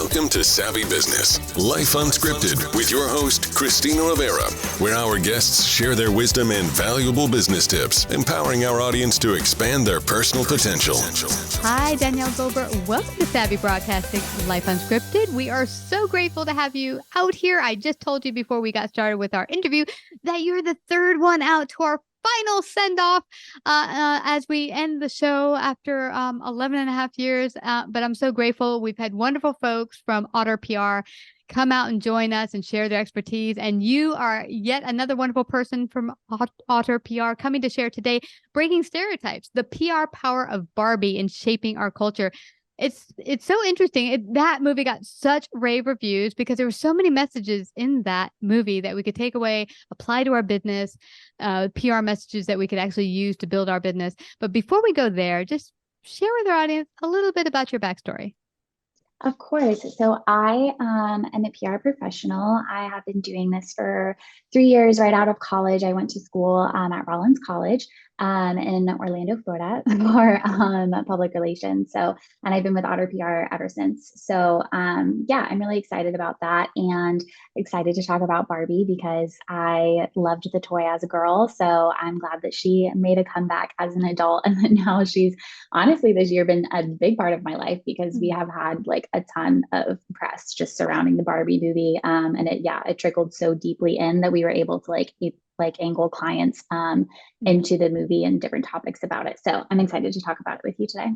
Welcome to Savvy Business, Life Unscripted, with your host, Christina Rivera, where our guests share their wisdom and valuable business tips, empowering our audience to expand their personal potential. Hi, Danielle Gober. Welcome to Savvy Broadcasting, Life Unscripted. We are so grateful to have you out here. I just told you before we got started with our interview that you're the third one out to our final send-off as we end the show after 11 and a half years. But I'm so grateful. We've had wonderful folks from Otter PR come out and join us and share their expertise. And you are yet another wonderful person from Otter PR coming to share today, Breaking Stereotypes, the PR power of Barbie in shaping our culture. It's so interesting. That movie got such rave reviews because there were so many messages in that movie that we could take away, apply to our business, PR messages that we could actually use to build our business. But before we go there, just share with our audience a little bit about your backstory. Of course. So I am a PR professional. I have been doing this for 3 years right out of college. I went to school at Rollins College in Orlando, Florida for public relations. And I've been with Otter PR ever since. I'm really excited about that and excited to talk about Barbie because I loved the toy as a girl. So I'm glad that she made a comeback as an adult. And then now she's honestly this year been a big part of my life because we have had like a ton of press just surrounding the Barbie movie. And it trickled so deeply in that we were able to angle clients into the movie and different topics about it. So I'm excited to talk about it with you today.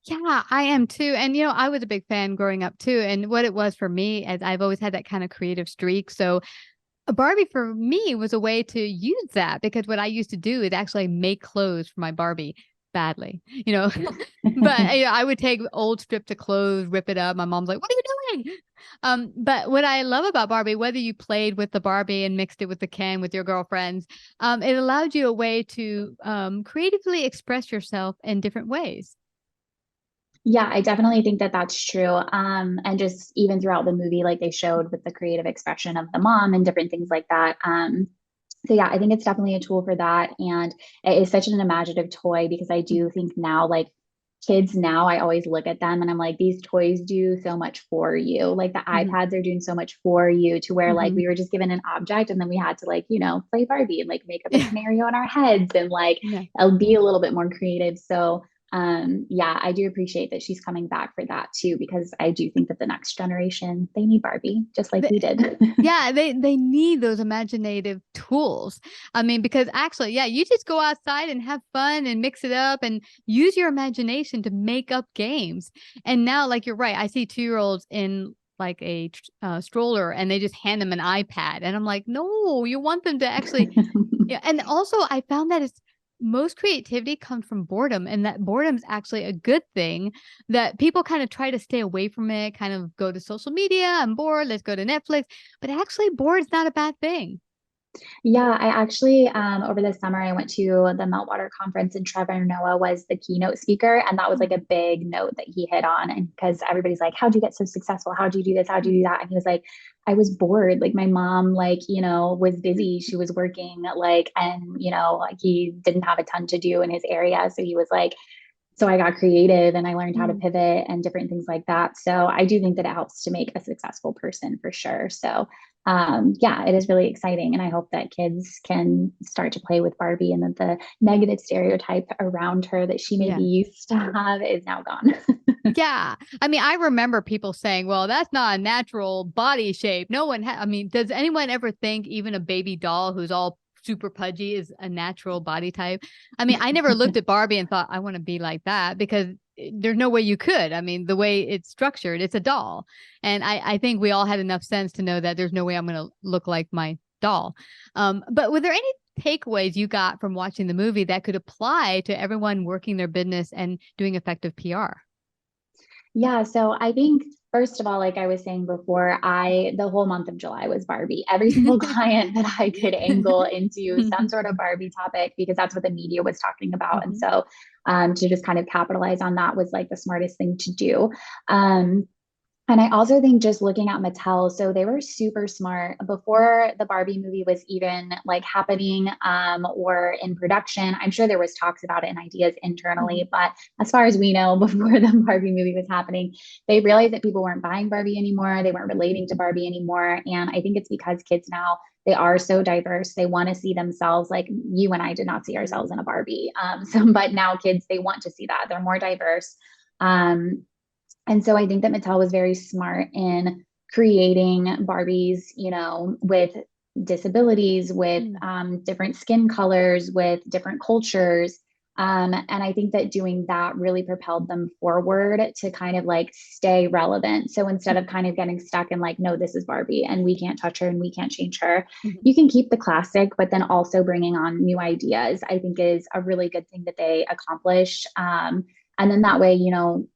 Yeah, I am too. And, I was a big fan growing up too. And what it was for me, as I've always had that kind of creative streak. So a Barbie for me was a way to use that because what I used to do is actually make clothes for my Barbie badly, but I would take old strips of clothes, rip it up. My mom's like, "What are you doing?" But what I love about Barbie, whether you played with the Barbie and mixed it with the Ken with your girlfriends, it allowed you a way to creatively express yourself in different ways. Yeah, I definitely think that that's true. And just even throughout the movie, like they showed with the creative expression of the mom and different things like that. I think it's definitely a tool for that. And it is such an imaginative toy because I do think now, like kids now, I always look at them and I'm like, these toys do so much for you. Like the iPads are doing so much for you to where like we were just given an object and then we had to play Barbie and like make up a scenario in our heads and I'll be a little bit more creative. So I do appreciate that she's coming back for that too, because I do think that the next generation, they need Barbie just like we did. Yeah, they need those imaginative tools. I mean, because actually, you just go outside and have fun and mix it up and use your imagination to make up games. And now, like you're right, I see 2-year-olds in like a stroller and they just hand them an iPad. And I'm like, no, you want them to actually. Yeah. And also I found that most creativity comes from boredom, and that boredom is actually a good thing, that people kind of try to stay away from it, kind of go to social media. I'm bored. Let's go to Netflix. But actually bored is not a bad thing. Yeah, I actually, over the summer, I went to the Meltwater conference and Trevor Noah was the keynote speaker. And that was like a big note that he hit on. And because everybody's like, how'd you get so successful? How'd you do this? How'd you do that? And he was like, I was bored. Like my mom, was busy. She was working he didn't have a ton to do in his area. So he was like, so I got creative and I learned how to pivot and different things like that. So I do think that it helps to make a successful person for sure. So it is really exciting. And I hope that kids can start to play with Barbie and that the negative stereotype around her that she maybe used to have is now gone. Yeah. I mean, I remember people saying, well, that's not a natural body shape. No one, does anyone ever think even a baby doll who's all super pudgy is a natural body type? I mean, I never looked at Barbie and thought I want to be like that because there's no way you could. I mean, the way it's structured, it's a doll. And I think we all had enough sense to know that there's no way I'm going to look like my doll. But were there any takeaways you got from watching the movie that could apply to everyone working their business and doing effective PR? Yeah, so I think first of all, like I was saying before, the whole month of July was Barbie. Every single client that I could angle into some sort of Barbie topic because that's what the media was talking about. And so to just kind of capitalize on that was like the smartest thing to do. And I also think just looking at Mattel, so they were super smart before the Barbie movie was even like happening or in production. I'm sure there was talks about it and ideas Mhm. internally, but as far as we know, before the Barbie movie was happening, they realized that people weren't buying Barbie anymore. They weren't relating to Barbie anymore. And I think it's because kids now, they are so diverse. They want to see themselves like you and I did not see ourselves in a Barbie. But now kids, they want to see that. They're more diverse. Um, and so I think that Mattel was very smart in creating Barbies, with disabilities, with Mm. different skin colors, with different cultures. And I think that doing that really propelled them forward to kind of like stay relevant. So instead of kind of getting stuck in like, no, this is Barbie and we can't touch her and we can't change her, Mhm. you can keep the classic, but then also bringing on new ideas, I think is a really good thing that they accomplish. And then that way,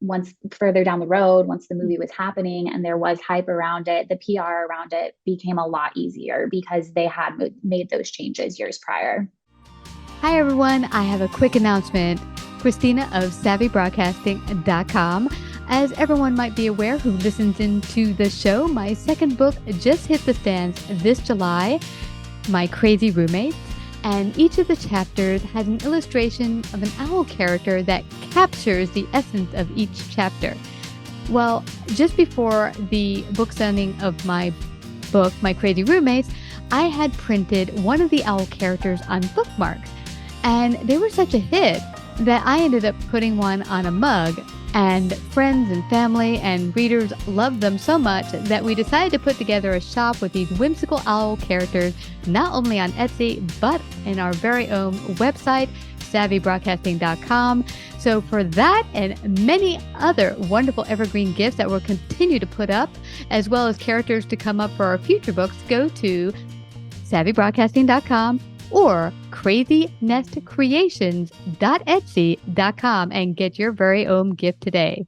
once further down the road, once the movie was happening and there was hype around it, the PR around it became a lot easier because they had made those changes years prior. Hi, everyone. I have a quick announcement. Christina of SavvyBroadcasting.com. As everyone might be aware who listens into the show, my second book just hit the stands this July, My Crazy Roommates. And each of the chapters has an illustration of an owl character that captures the essence of each chapter. Well, just before the book signing of my book, My Crazy Roommates, I had printed one of the owl characters on bookmarks. And they were such a hit that I ended up putting one on a mug. And friends and family and readers loved them so much that we decided to put together a shop with these whimsical owl characters, not only on Etsy, but in our very own website, SavvyBroadcasting.com. So for that and many other wonderful evergreen gifts that we'll continue to put up, as well as characters to come up for our future books, go to SavvyBroadcasting.com or crazynestcreations.etsy.com and get your very own gift today.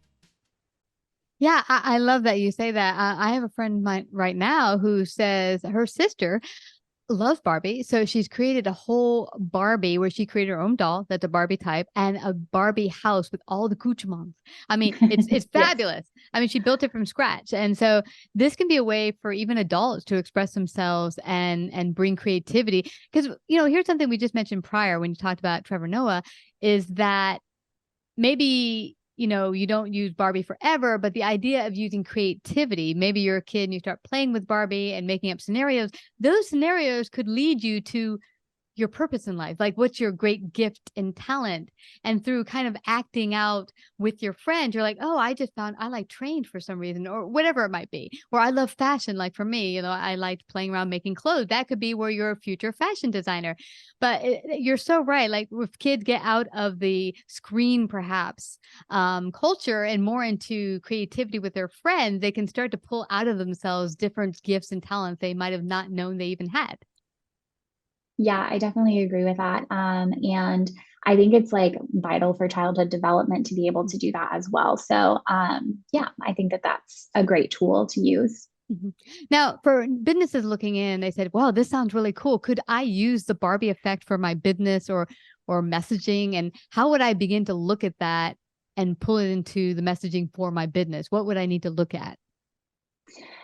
Yeah, I love that you say that. I have a friend of mine right now who says her sister loves Barbie. So she's created a whole Barbie where she created her own doll that's a Barbie type and a Barbie house with all the accoutrements. I mean, it's Yes. fabulous. I mean, she built it from scratch. And so this can be a way for even adults to express themselves and bring creativity. Because, here's something we just mentioned prior when you talked about Trevor Noah is that maybe you don't use Barbie forever, but the idea of using creativity, maybe you're a kid and you start playing with Barbie and making up scenarios, those scenarios could lead you to your purpose in life, like what's your great gift and talent. And through kind of acting out with your friend, you're like, oh, I just found I like trained for some reason, or whatever it might be. Or I love fashion. Like for me, I liked playing around making clothes. That could be where you're a future fashion designer. But you're so right. Like if kids get out of the screen, perhaps culture and more into creativity with their friends, they can start to pull out of themselves different gifts and talents they might have not known they even had. Yeah, I definitely agree with that. And I think it's like vital for childhood development to be able to do that as well. So, yeah, I think that that's a great tool to use. Mhm. Now, for businesses looking in, they said, "Wow, this sounds really cool. Could I use the Barbie effect for my business or messaging? And how would I begin to look at that and pull it into the messaging for my business? What would I need to look at?"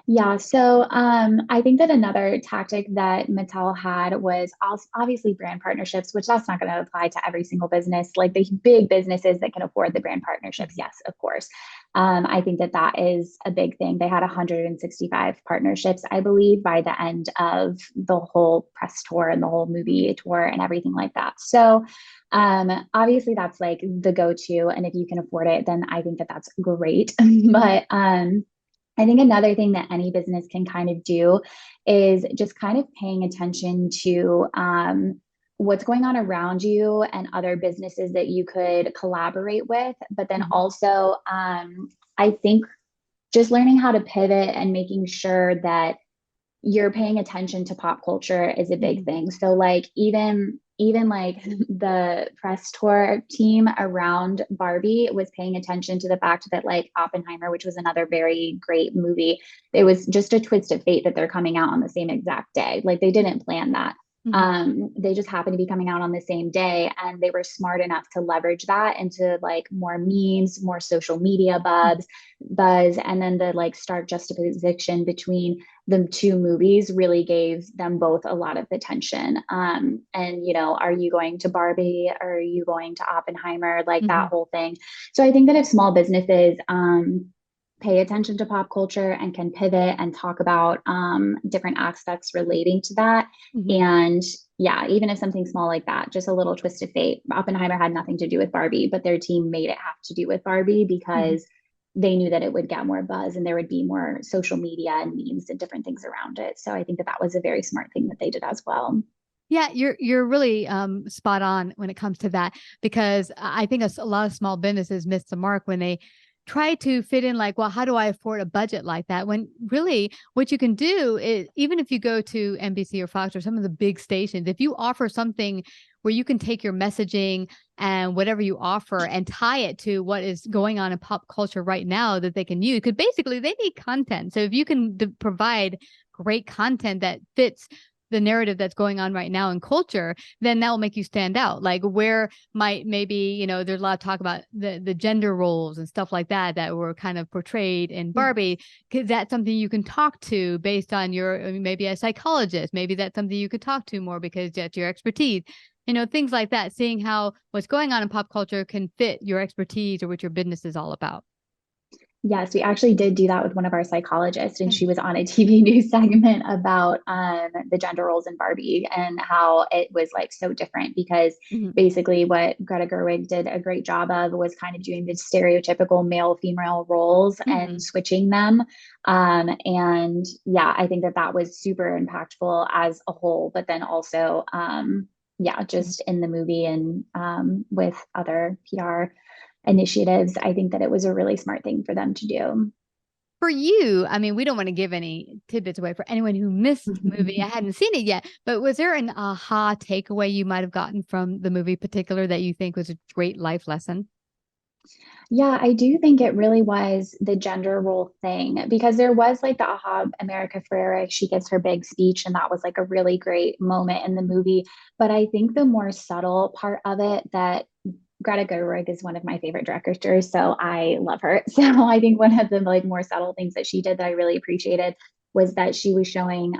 Yeah, so I think that another tactic that Mattel had was also obviously brand partnerships, which that's not going to apply to every single business. Like the big businesses that can afford the brand partnerships, Mhm. yes, of course. I think that that is a big thing. They had 165 partnerships, I believe, by the end of the whole press tour and the whole movie tour and everything like that. So obviously that's like the go-to, and if you can afford it, then I think that that's great. But I think another thing that any business can kind of do is just kind of paying attention to what's going on around you and other businesses that you could collaborate with. But then Mhm. also, I think just learning how to pivot and making sure that you're paying attention to pop culture is a big Mhm. thing. So like even like the press tour team around Barbie was paying attention to the fact that like Oppenheimer, which was another very great movie, it was just a twist of fate that they're coming out on the same exact day. Like they didn't plan that. They just happened to be coming out on the same day, and they were smart enough to leverage that into like more memes, more social media buzz, and then the like stark juxtaposition between the two movies really gave them both a lot of attention. And are you going to Barbie? Or are you going to Oppenheimer? Like that whole thing. So I think that if small businesses pay attention to pop culture and can pivot and talk about different aspects relating to that. And yeah, even if something small like that, just a little twist of fate. Oppenheimer had nothing to do with Barbie, but their team made it have to do with Barbie because they knew that it would get more buzz and there would be more social media and memes and different things around it. So I think that that was a very smart thing that they did as well. Yeah, you're really spot on when it comes to that, because I think a lot of small businesses miss the mark when they try to fit in like, well, how do I afford a budget like that? When really what you can do is, even if you go to NBC or Fox or some of the big stations, if you offer something where you can take your messaging and whatever you offer and tie it to what is going on in pop culture right now that they can use, because basically they need content. So if you can provide great content that fits the narrative that's going on right now in culture, then that will make you stand out. Like where maybe, there's a lot of talk about the gender roles and stuff like that were kind of portrayed in Barbie. Cause that's something you can talk to based on maybe a psychologist. Maybe that's something you could talk to more because that's your expertise. Things like that, seeing how what's going on in pop culture can fit your expertise or what your business is all about. Yes, we actually did do that with one of our psychologists, and she was on a TV news segment about the gender roles in Barbie and how it was like so different because basically what Greta Gerwig did a great job of was kind of doing the stereotypical male female roles and switching them. And yeah, I think that that was super impactful as a whole, but then also, just in the movie and with other PR initiatives, I think that it was a really smart thing for them to do. For you, I mean, we don't want to give any tidbits away for anyone who missed the movie. I hadn't seen it yet, but was there an aha takeaway you might have gotten from the movie particular that you think was a great life lesson? Yeah, I do think it really was the gender role thing because there was like the aha America Ferrera, she gives her big speech, and that was like a really great moment in the movie. But I think the more subtle part of it that Greta Gerwig is one of my favorite directors, so I love her. So I think one of the like more subtle things that she did that I really appreciated was that she was showing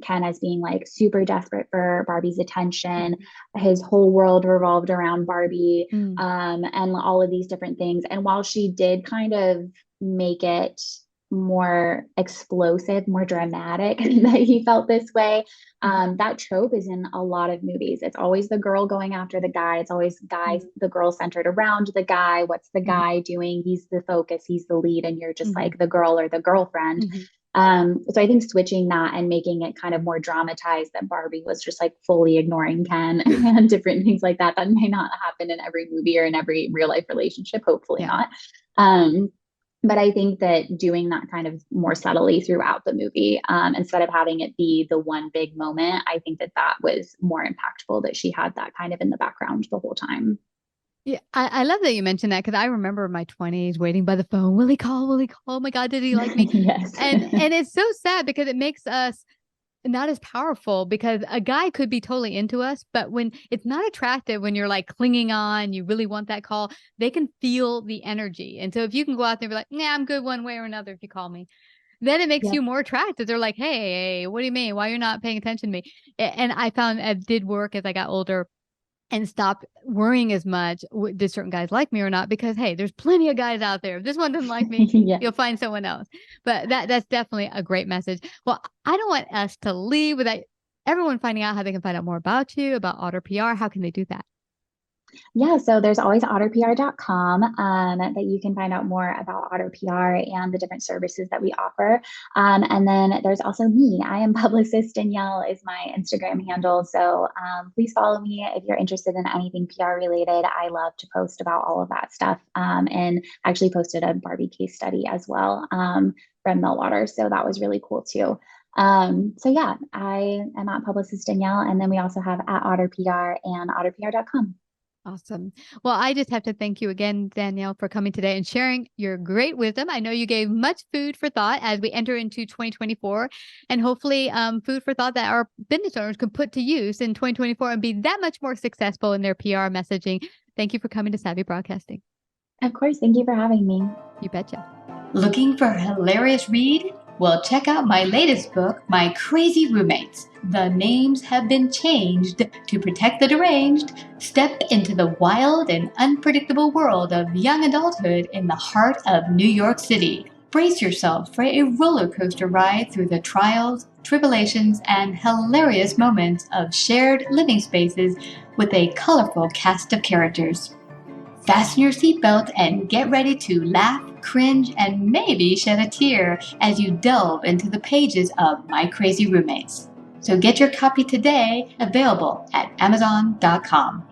Ken as being like super desperate for Barbie's attention. His whole world revolved around Barbie, and all of these different things. And while she did kind of make it more explosive, more dramatic that he felt this way. That trope is in a lot of movies. It's always the girl going after the guy. It's always the girl centered around the guy. What's the guy doing? He's the focus, he's the lead, and you're just like the girl or the girlfriend. So I think switching that and making it kind of more dramatized, that Barbie was just like fully ignoring Ken and different things like that may not happen in every movie or in every real life relationship, hopefully not. But I think that doing that kind of more subtly throughout the movie, instead of having it be the one big moment, I think that that was more impactful, that she had that kind of in the background the whole time. Yeah, I love that you mentioned that, because I remember my 20s waiting by the phone. Will he call? Will he call? Oh my God, did he like me? Yes. And it's so sad because it makes us not as powerful, because a guy could be totally into us, but when it's not attractive, when you're like clinging on, you really want that call, they can feel the energy. And so if you can go out there and be like, nah, I'm good one way or another if you call me, then it makes you more attractive. They're like, hey, what do you mean? Why you're not paying attention to me? And I found it did work as I got older and stopped worrying as much, did certain guys like me or not? Because hey, there's plenty of guys out there. If this one doesn't like me, you'll find someone else. But that's definitely a great message. Well, I don't want us to leave without everyone finding out how they can find out more about you, about Otter PR. How can they do that? Yeah, so there's always otterpr.com that you can find out more about Otter PR and the different services that we offer. And then there's also me. I am publicist Danielle is my Instagram handle. So please follow me if you're interested in anything PR related. I love to post about all of that stuff, and actually posted a Barbie case study as well from Millwater. So that was really cool too. So yeah, I am at publicist Danielle, and then we also have at Otter PR and otterpr.com. Awesome. Well, I just have to thank you again, Danielle, for coming today and sharing your great wisdom. I know you gave much food for thought as we enter into 2024, and hopefully food for thought that our business owners can put to use in 2024 and be that much more successful in their PR messaging. Thank you for coming to Savvy Broadcasting. Of course. Thank you for having me. You betcha. Looking for a hilarious read? Well, check out my latest book, My Crazy Roommates. The names have been changed to protect the deranged. Step into the wild and unpredictable world of young adulthood in the heart of New York City. Brace yourself for a roller coaster ride through the trials, tribulations, and hilarious moments of shared living spaces with a colorful cast of characters. Fasten your seatbelt and get ready to laugh, cringe, and maybe shed a tear as you delve into the pages of My Crazy Roommates. So get your copy today, available at Amazon.com.